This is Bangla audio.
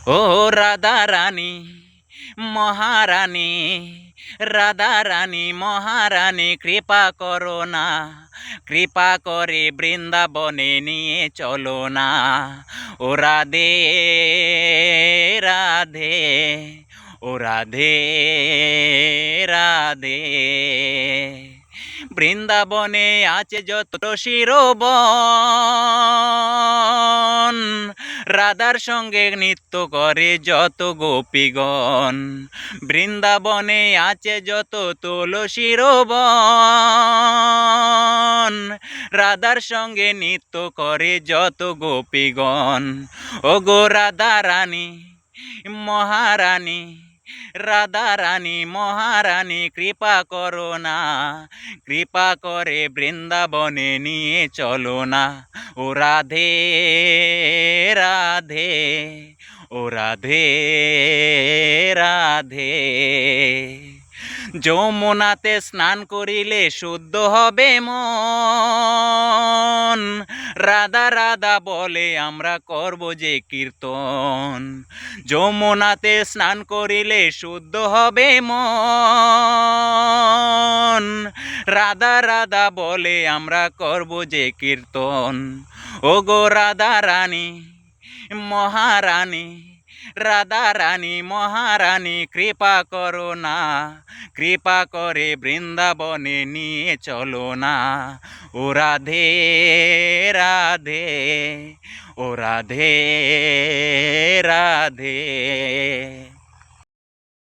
ও রাধা রানী মহারানী, রাধা রানী মহারানী কৃপা করো না, কৃপা করে বৃন্দাবনে নিয়ে চলো না। ও রাধে রাধে, ও রাধে রাধে। বৃন্দাবনে আছে যত শিরোবন, রাধার সঙ্গে নৃত্য করে যত গোপীগণ। বৃন্দাবনে আছে যত তুলসীর বন, রাধার সঙ্গে নৃত্য করে যত গোপীগণ। ও গো রাধা রানী মহারানী, রাধা রানী মহারানী কৃপা করো না, কৃপা করে বৃন্দাবনে নিয়ে চলো না। ও রাধে রাধে, ও রাধে রাধে। যমুনাতে স্নান করিলে শুদ্ধ হবে মন, রাধা রাধা বলে আমরা করব যে কীর্তন। যমুনাতে স্নান করিলে শুদ্ধ হবে মন, রাধা রাধা বলে আমরা করব যে কীর্তন। ও গো রাধা রানী মহারানী, রাধা রানী মহারানী কৃপা করো না, কৃপা করে বৃন্দাবনে নিয়ে চলো না। ও রাধে রাধে, ও রাধে রাধে।